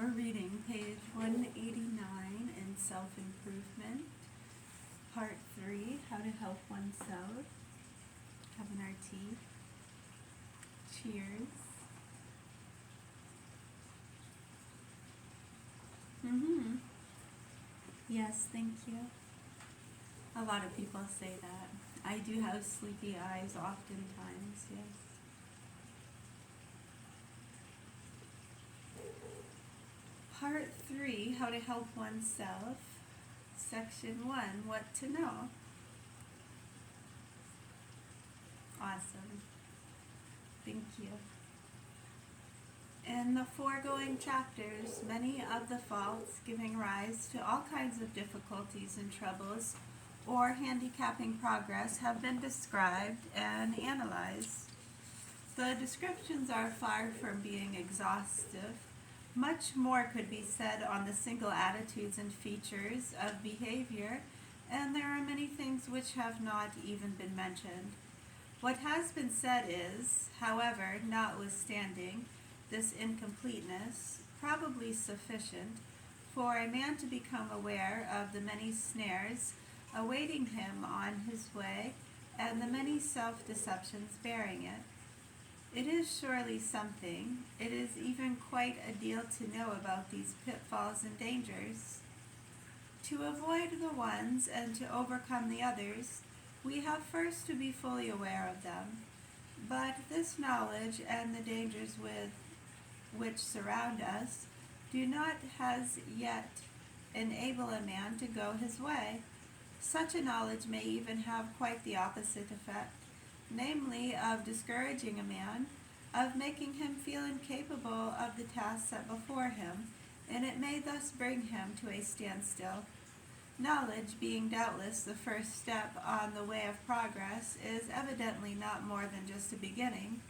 we're reading page 189 in Self-Improvement, Part 3, How to Help Oneself. Having our tea. Cheers. Yes, thank you. A lot of people say that. I do have sleepy eyes oftentimes, yes. Part 3, How to Help Oneself. Section 1, What to Know. Awesome. Thank you. In the foregoing chapters, many of the faults giving rise to all kinds of difficulties and troubles or handicapping progress have been described and analyzed. The descriptions are far from being exhaustive. Much more could be said on the single attitudes and features of behavior, and there are many things which have not even been mentioned. What has been said is, however, notwithstanding this incompleteness, probably sufficient for a man to become aware of the many snares awaiting him on his way and the many self-deceptions bearing it. It is surely something. It is even quite a deal to know about these pitfalls and dangers. To avoid the ones and to overcome the others, we have first to be fully aware of them. But this knowledge and the dangers which surround us do not as yet enable a man to go his way. Such a knowledge may even have quite the opposite effect, namely of discouraging a man, of making him feel incapable of the task set before him, and it may thus bring him to a standstill. Knowledge, being doubtless the first step on the way of progress, is evidently not more than just a beginning.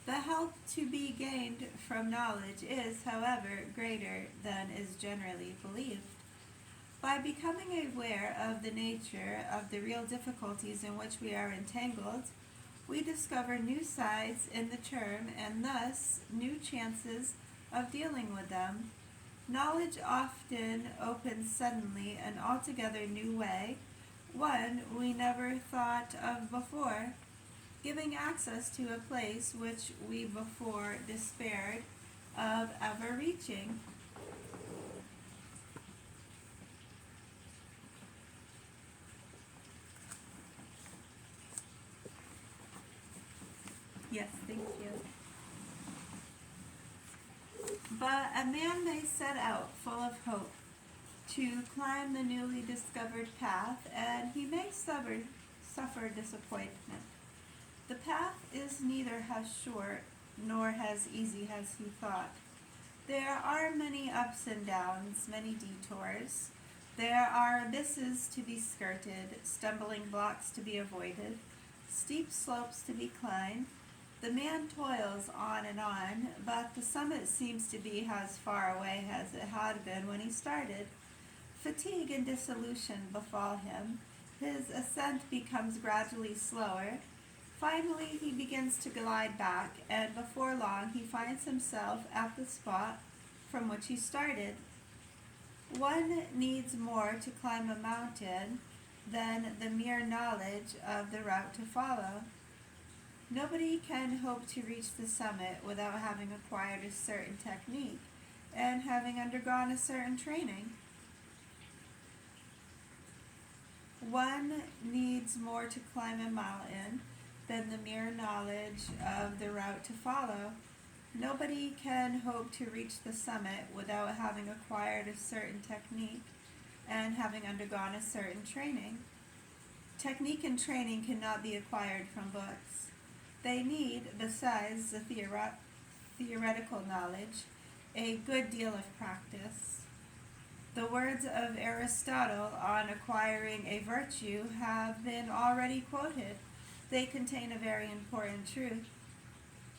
The help to be gained from knowledge is, however, greater than is generally believed. By becoming aware of the nature of the real difficulties in which we are entangled, we discover new sides in the term and thus new chances of dealing with them. Knowledge often opens suddenly an altogether new way, one we never thought of before, giving access to a place which we before despaired of ever reaching. Yes, thank you. But a man may set out full of hope to climb the newly discovered path, and he may suffer disappointment. The path is neither as short nor as easy as he thought. There are many ups and downs, many detours. There are abysses to be skirted, stumbling blocks to be avoided, steep slopes to be climbed. The man toils on, but the summit seems to be as far away as it had been when he started. Fatigue and dissolution befall him. His ascent becomes gradually slower. Finally, he begins to glide back, and before long he finds himself at the spot from which he started. One needs more to climb a mountain than the mere knowledge of the route to follow. Nobody can hope to reach the summit without having acquired a certain technique and having undergone a certain training. One needs more to climb a mountain than the mere knowledge of the route to follow. Nobody can hope to reach the summit without having acquired a certain technique and having undergone a certain training. Technique and training cannot be acquired from books. They need, besides the theoretical knowledge, a good deal of practice. The words of Aristotle on acquiring a virtue have been already quoted. They contain a very important truth.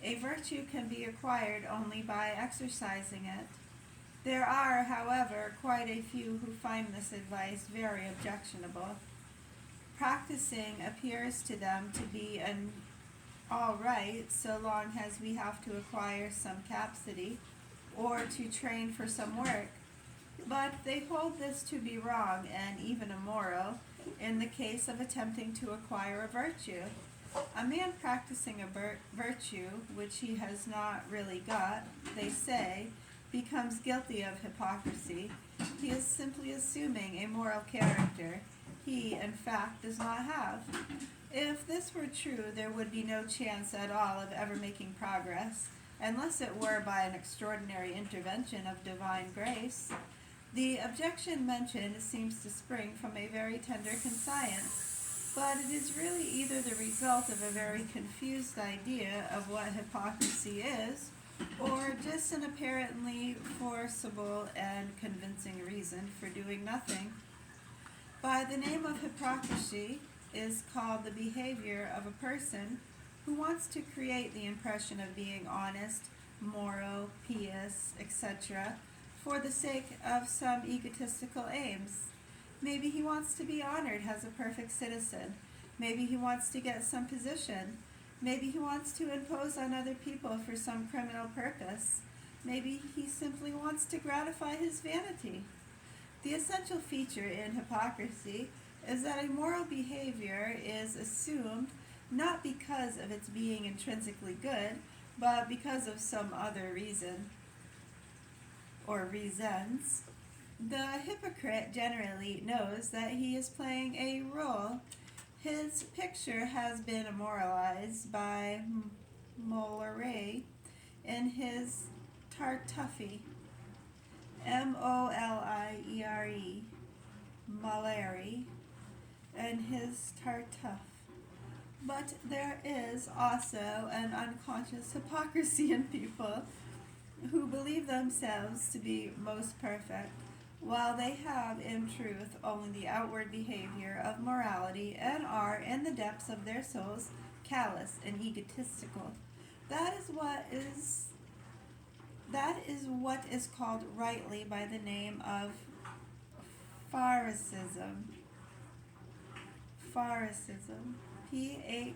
A virtue can be acquired only by exercising it. There are, however, quite a few who find this advice very objectionable. Practicing appears to them to be all right so long as we have to acquire some capacity or to train for some work. But they hold this to be wrong and even immoral in the case of attempting to acquire a virtue. A man practicing a virtue which he has not really got, they say, becomes guilty of hypocrisy. He is simply assuming a moral character he, in fact, does not have. If this were true, there would be no chance at all of ever making progress, unless it were by an extraordinary intervention of divine grace. The objection mentioned seems to spring from a very tender conscience, but it is really either the result of a very confused idea of what hypocrisy is, or just an apparently forcible and convincing reason for doing nothing. By the name of hypocrisy is called the behavior of a person who wants to create the impression of being honest, moral, pious, etc., for the sake of some egotistical aims. Maybe he wants to be honored as a perfect citizen. Maybe he wants to get some position. Maybe he wants to impose on other people for some criminal purpose. Maybe he simply wants to gratify his vanity. The essential feature in hypocrisy is that a moral behavior is assumed not because of its being intrinsically good, but because of some other reason or reasons. The hypocrite generally knows that he is playing a role. His picture has been immortalized by Molière in his Tartuffe, Moliere, Molière, and his Tartuffe. But there is also an unconscious hypocrisy in people who believe themselves to be most perfect, while they have in truth only the outward behavior of morality and are, in the depths of their souls, callous and egotistical. That is what is called rightly by the name of Pharisaism. Pharisaism. Pharisaism.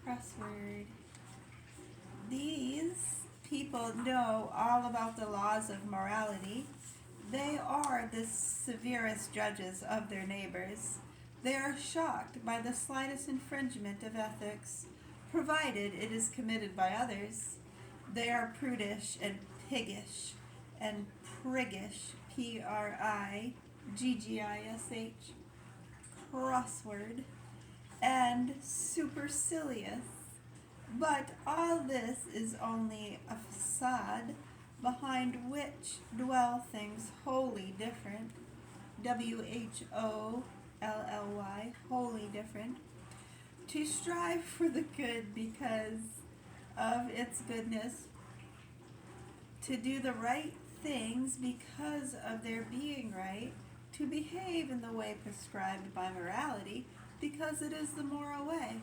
Crossword. These people know all about the laws of morality. They are the severest judges of their neighbors. They are shocked by the slightest infringement of ethics, provided it is committed by others. They are prudish and piggish and priggish, Priggish, crossword, and supercilious. But all this is only a facade behind which dwell things wholly different. WHOLLY, wholly different. To strive for the good because of its goodness, to do the right things because of their being right, to behave in the way prescribed by morality because it is the moral way,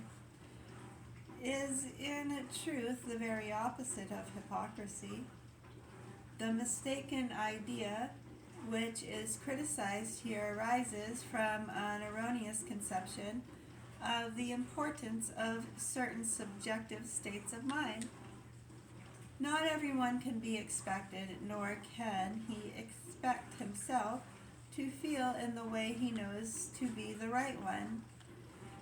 is in truth the very opposite of hypocrisy. The mistaken idea which is criticized here arises from an erroneous conception of the importance of certain subjective states of mind. Not everyone can be expected, nor can he expect himself to feel in the way he knows to be the right one.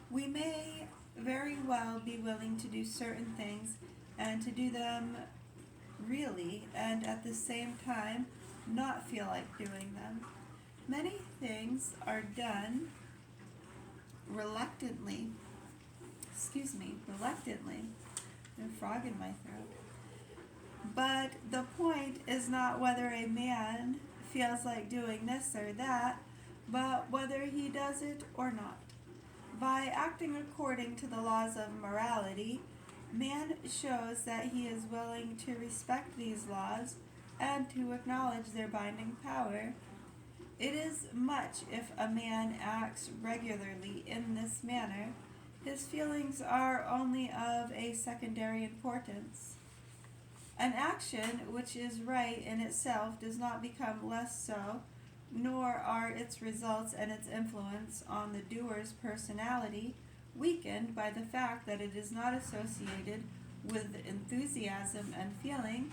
We may very well be willing to do certain things and to do them really, and at the same time not feel like doing them. Many things are done reluctantly. Reluctantly. There's a frog in my throat. But the point is not whether a man feels like doing this or that, but whether he does it or not. By acting according to the laws of morality, man shows that he is willing to respect these laws and to acknowledge their binding power. It is much if a man acts regularly in this manner. His feelings are only of a secondary importance. An action which is right in itself does not become less so, nor are its results and its influence on the doer's personality weakened by the fact that it is not associated with enthusiasm and feeling.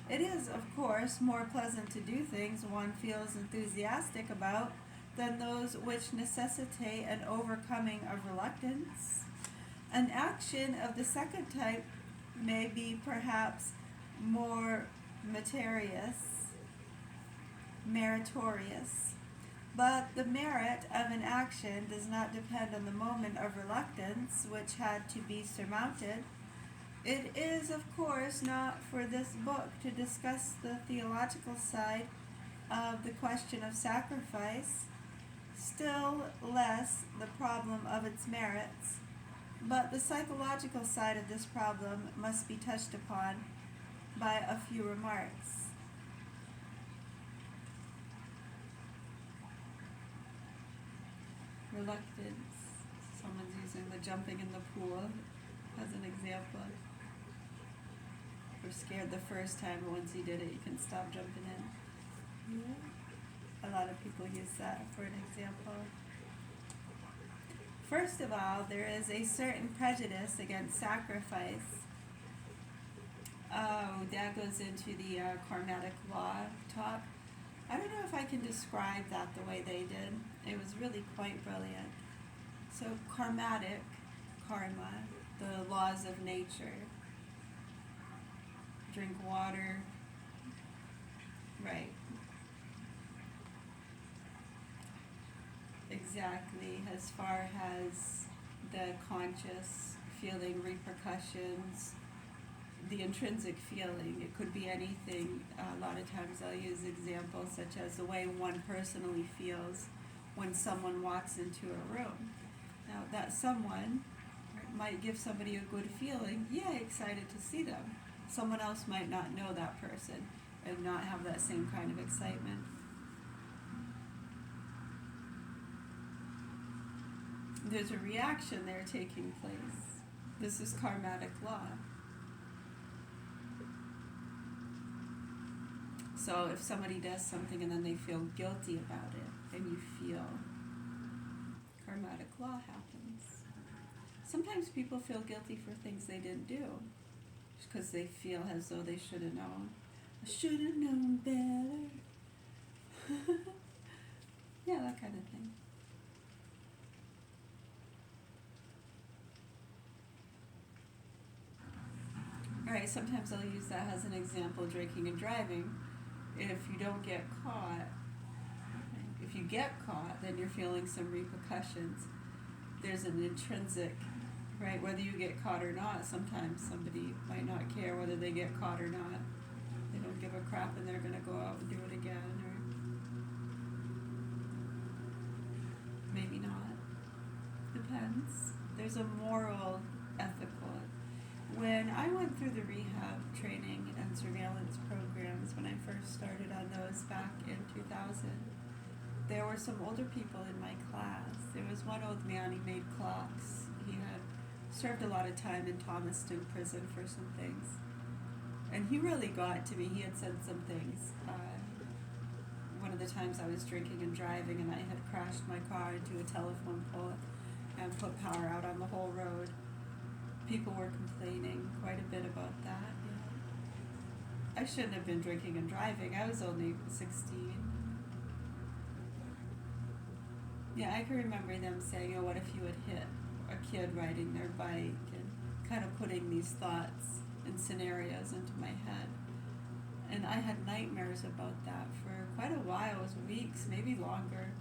It is, of course, more pleasant to do things one feels enthusiastic about than those which necessitate an overcoming of reluctance. An action of the second type may be perhaps more meritorious, but the merit of an action does not depend on the moment of reluctance which had to be surmounted. It is, of course, not for this book to discuss the theological side of the question of sacrifice, still less the problem of its merits, but the psychological side of this problem must be touched upon by a few remarks. Reluctance. Someone's using the jumping in the pool as an example. We're scared the first time, but once you did it, you can stop jumping in. Yeah. A lot of people use that for an example. First of all, there is a certain prejudice against sacrifice. That goes into the karmatic law talk. I don't know if I can describe that the way they did. It was really quite brilliant. So karmatic, karma, the laws of nature. Drink water. Right. Exactly. As far as the conscious feeling repercussions, the intrinsic feeling, it could be anything. A lot of times I'll use examples such as the way one personally feels when someone walks into a room. Now that someone might give somebody a good feeling, yay, excited to see them. Someone else might not know that person and not have that same kind of excitement. There's a reaction there taking place. This is karmatic law. So if somebody does something and then they feel guilty about it, and you feel karmatic law happens. Sometimes people feel guilty for things they didn't do, just because they feel as though they should have known. I should have known better. Yeah, that kind of thing. Alright, sometimes I'll use that as an example, drinking and driving. If you don't get caught, if you get caught, then you're feeling some repercussions. There's an intrinsic, right, whether you get caught or not, sometimes somebody might not care whether they get caught or not. They don't give a crap and they're going to go out and do it again, or maybe not. Depends. There's a moral, ethical. When I went through the rehab training and surveillance programs, when I first started on those back in 2000, there were some older people in my class. There was one old man, he made clocks. He had served a lot of time in Thomaston prison for some things. And he really got to me. He had said some things. One of the times I was drinking and driving and I had crashed my car into a telephone pole and put power out on the whole road. People were complaining quite a bit about that. Yeah. I shouldn't have been drinking and driving. I was only 16. Yeah, I can remember them saying, oh, what if you had hit a kid riding their bike, and kind of putting these thoughts and scenarios into my head. And I had nightmares about that for quite a while. It was weeks, maybe longer.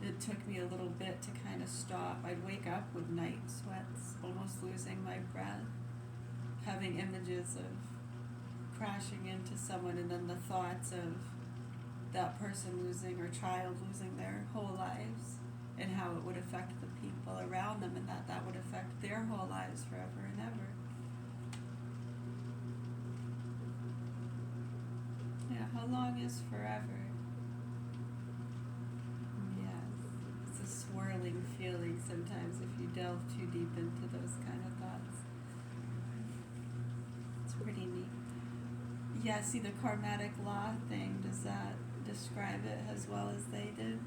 It took me a little bit to kind of stop. I'd wake up with night sweats, almost losing my breath, having images of crashing into someone, and then the thoughts of that person losing, or child losing their whole lives, and how it would affect the people around them, and that would affect their whole lives forever and ever. Yeah, how long is forever? Swirling feeling sometimes if you delve too deep into those kind of thoughts. It's pretty neat. Yeah, see the karmatic law thing, does that describe it as well as they did?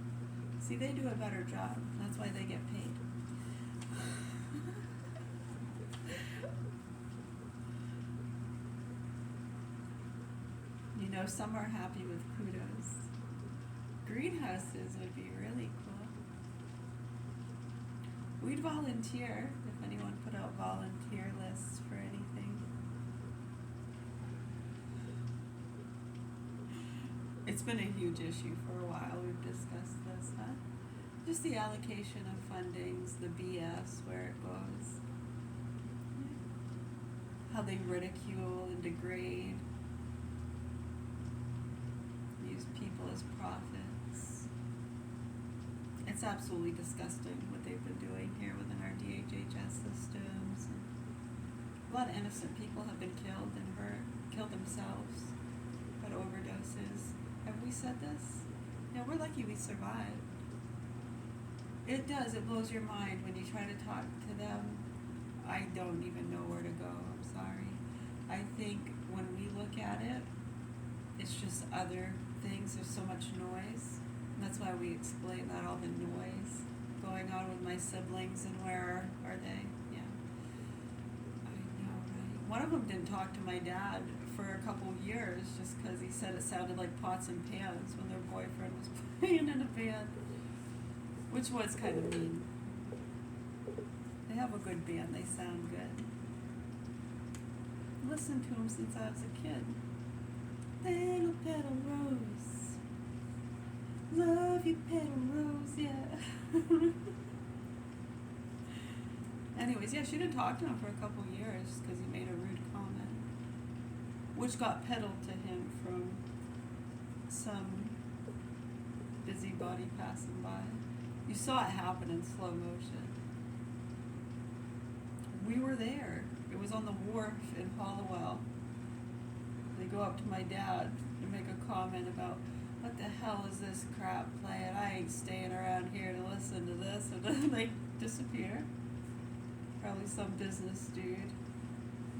See, they do a better job. That's why they get paid. know, some are happy with kudos. Greenhouses would be really cool. We'd volunteer if anyone put out volunteer lists for anything. It's been a huge issue for a while. We've discussed this, huh? Just the allocation of fundings, the BS, where it goes. How they ridicule and degrade. Use people as profits. It's absolutely disgusting what they've been doing here within our DHHS systems. And a lot of innocent people have been killed and hurt, killed themselves, had overdoses. Have we said this? Yeah, we're lucky we survived. It does, it blows your mind when you try to talk to them. I don't even know where to go, I'm sorry. I think when we look at it, it's just other things, there's so much noise. And that's why we explain that, all the noise going on with my siblings and where are they? Yeah. I know, right? One of them didn't talk to my dad for a couple of years just because he said it sounded like pots and pans when their boyfriend was playing in a band, which was kind of mean. They have a good band, they sound good. Listened to them since I was a kid. Little petal rose, love you petal rose, yeah. Anyways, yeah, she didn't talk to him for a couple years because he made a rude comment, which got peddled to him from some busybody passing by. You saw it happen in slow motion. We were there. It was on the wharf in Hollowell. They go up to my dad and make a comment about, what the hell is this crap playing? I ain't staying around here to listen to this. And then they disappear. Probably some business dude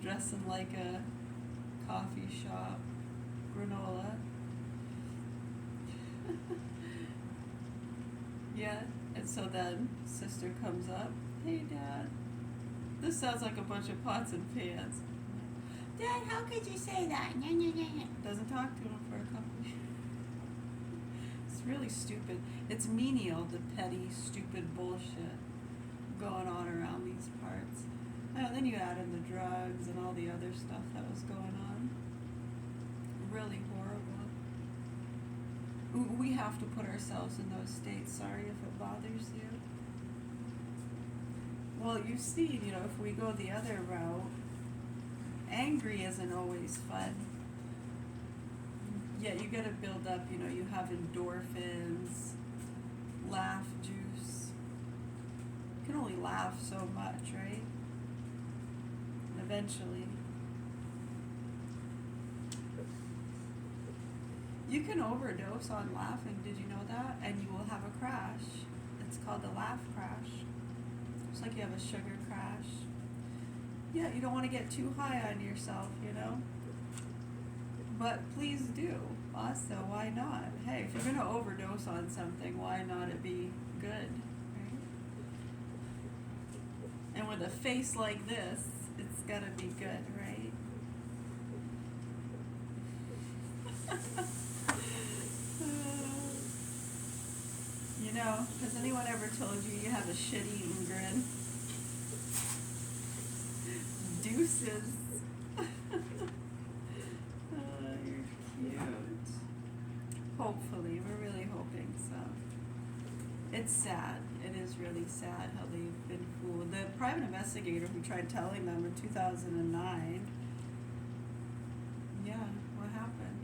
dressing like a coffee shop granola. Yeah, and so then sister comes up, hey Dad, this sounds like a bunch of pots and pans. Dad, how could you say that? Nah, nah, nah, nah. Doesn't talk to him for a couple of years. It's really stupid. It's menial, the petty, stupid bullshit going on around these parts. Then you add in the drugs and all the other stuff that was going on. Really horrible. We have to put ourselves in those states. Sorry if it bothers you. Well, you see, if we go the other route, angry isn't always fun. Yeah, you gotta build up, you have endorphins, laugh juice. You can only laugh so much, right? Eventually. You can overdose on laughing, did you know that? And you will have a crash. It's called a laugh crash. It's like you have a sugar crash. Yeah, you don't want to get too high on yourself, But please do. Also, why not? Hey, if you're going to overdose on something, why not it be good, right? And with a face like this, it's got to be good, right? Has anyone ever told you you have a shit-eating grin? Deuces. You're cute. Hopefully, we're really hoping so. It's sad. It is really sad how they've been fooled. The private investigator who tried telling them in 2009, yeah, what happened?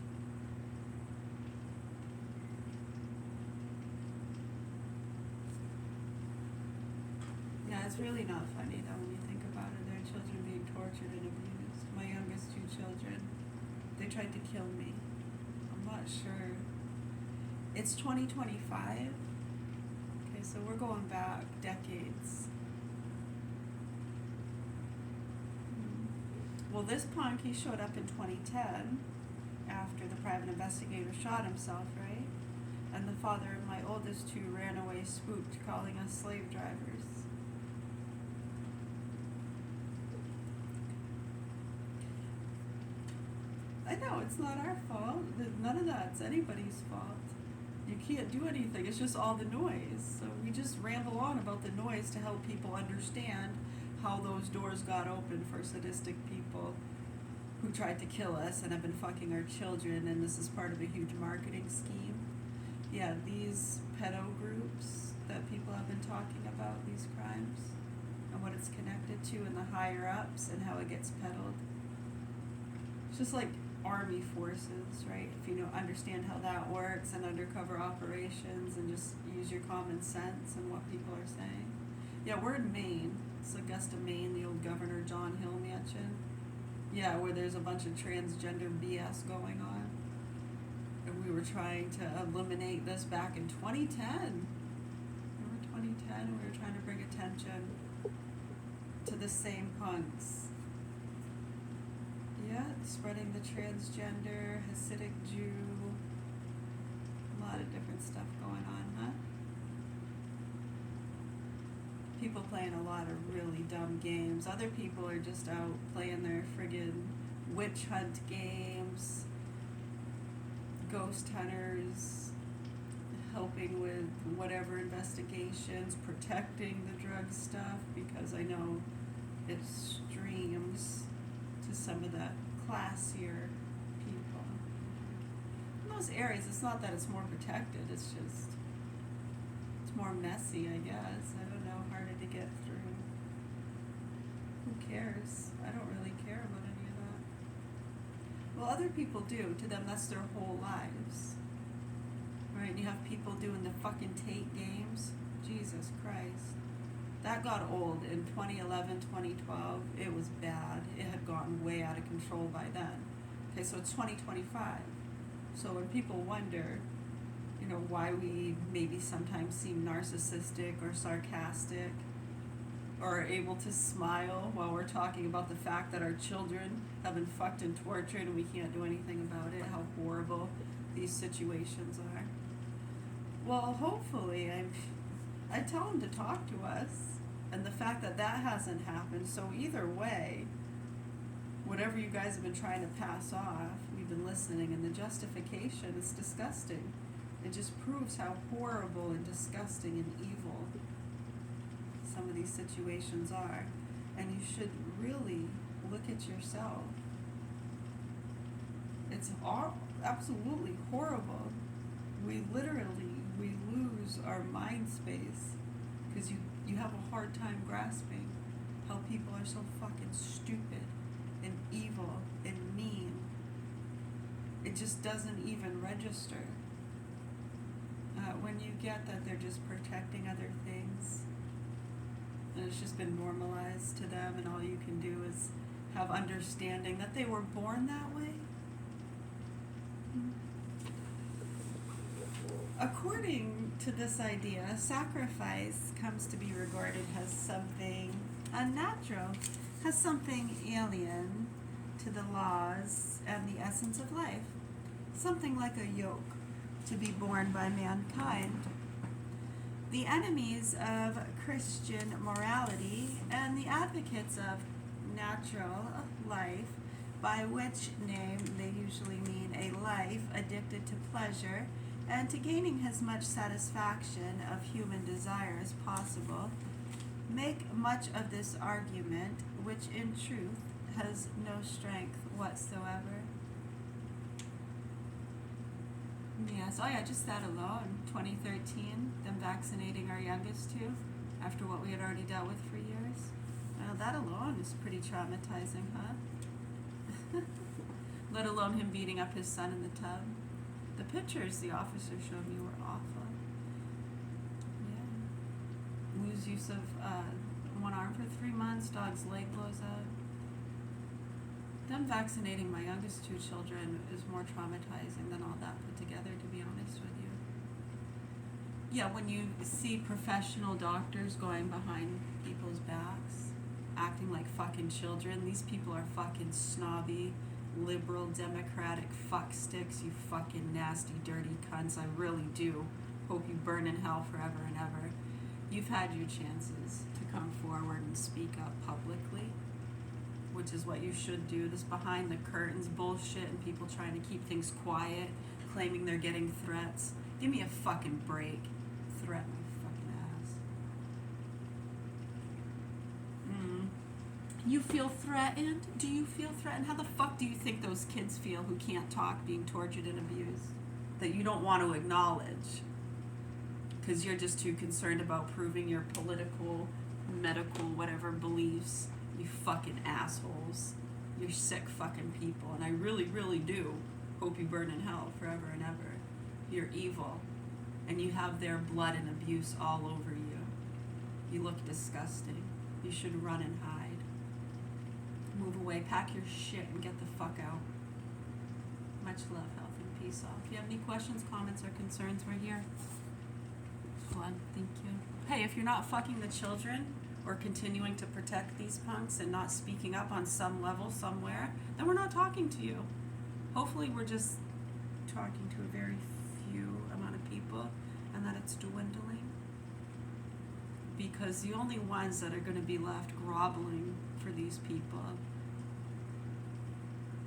Yeah, it's really not funny though when you think about it. There are children being tortured and abused. My youngest two children, they tried to kill me. I'm not sure. It's 2025. Okay, so we're going back decades. Well, this punk, he showed up in 2010 after the private investigator shot himself, right? And the father of my oldest two ran away spooked, calling us slave drivers. I know, it's not our fault. None of that's anybody's fault. You can't do anything. It's just all the noise. So we just ramble on about the noise to help people understand how those doors got open for sadistic people who tried to kill us and have been fucking our children, and this is part of a huge marketing scheme. Yeah, these pedo groups that people have been talking about, these crimes, and what it's connected to, and the higher ups, and how it gets peddled. It's just like army forces, right? If you understand how that works, and undercover operations, and just use your common sense and what people are saying. Yeah, we're in Maine. It's Augusta, Maine, the old Governor John Hill mansion. Yeah, where there's a bunch of transgender BS going on. And we were trying to eliminate this back in 2010. Remember 2010? We were trying to bring attention to the same punks. Yeah, spreading the transgender, Hasidic Jew, a lot of different stuff going on, huh? People playing a lot of really dumb games. Other people are just out playing their friggin' witch hunt games, ghost hunters, helping with whatever investigations, protecting the drug stuff, because I know it streams to some of the classier people. In those areas, it's not that it's more protected, it's just, it's more messy, I guess. I don't know, harder to get through. Who cares? I don't really care about any of that. Well, other people do. To them, that's their whole lives. Right? And you have people doing the fucking Tate games. Jesus Christ. That got old in 2011, 2012. It was bad. It had gotten way out of control by then. Okay, so it's 2025. So when people wonder, why we maybe sometimes seem narcissistic or sarcastic, or are able to smile while we're talking about the fact that our children have been fucked and tortured and we can't do anything about it, how horrible these situations are. Well, hopefully, I tell them to talk to us, and the fact that that hasn't happened, so either way, whatever you guys have been trying to pass off, we've been listening, and the justification is disgusting. It just proves how horrible and disgusting and evil some of these situations are. And you should really look at yourself. It's absolutely horrible. We lose our mind space because you have a hard time grasping how people are so fucking stupid and evil and mean. It just doesn't even register. When you get that they're just protecting other things, and it's just been normalized to them, and all you can do is have understanding that they were born that way. According to this idea, sacrifice comes to be regarded as something unnatural, as something alien to the laws and the essence of life, something like a yoke to be borne by mankind. The enemies of Christian morality and the advocates of natural life, by which name they usually mean a life addicted to pleasure and to gaining as much satisfaction of human desire as possible, make much of this argument, which in truth has no strength whatsoever. Yes, just that alone, 2013, them vaccinating our youngest two, after what we had already dealt with for years. Well, that alone is pretty traumatizing, huh? Let alone him beating up his son in the tub. The pictures the officer showed me were awful. Yeah. Lose use of one arm for 3 months, dog's leg blows out. Them vaccinating my youngest two children is more traumatizing than all that put together, to be honest with you. Yeah, when you see professional doctors going behind people's backs, acting like fucking children, these people are fucking snobby, liberal, democratic fucksticks, you fucking nasty, dirty cunts. I really do hope you burn in hell forever and ever. You've had your chances to come forward and speak up publicly. which is what you should do. This behind the curtains bullshit and people trying to keep things quiet, claiming they're getting threats. Give me a fucking break. Threat my fucking ass. You feel threatened? Do you feel threatened? How the fuck do you think those kids feel who can't talk, being tortured and abused? That you don't want to acknowledge because you're just too concerned about proving your political, medical, whatever beliefs. You fucking assholes. You're sick fucking people, and I really, really do hope you burn in hell forever and ever. You're evil, and you have their blood and abuse all over you. You look disgusting. You should run and hide. Move away, pack your shit, and get the fuck out. Much love, health, and peace all. If you have any questions, comments, or concerns, we're here. Fun, thank you. Hey, if you're not fucking the children or continuing to protect these punks and not speaking up on some level somewhere, then we're not talking to you. Hopefully we're just talking to a very few amount of people and that it's dwindling. Because the only ones that are going to be left groveling for these people,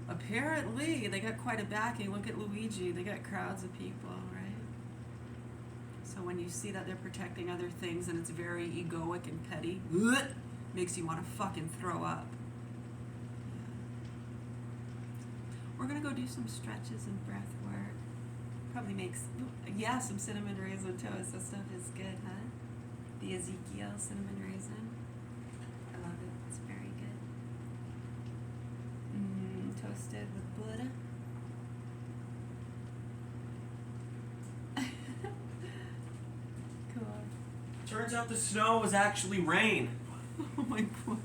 apparently they got quite a backing. Look at Luigi, they got crowds of people, right? So when you see that they're protecting other things and it's very egoic and petty, makes you want to fucking throw up. Yeah. We're going to go do some stretches and breath work. Probably makes, some cinnamon raisin toast. That stuff is good, huh? The Ezekiel cinnamon raisin. I love it. It's very good. Toasted with butter. Cool. Turns out the snow was actually rain. Oh my gosh.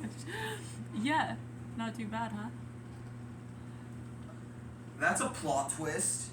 Yeah. Not too bad, huh? That's a plot twist.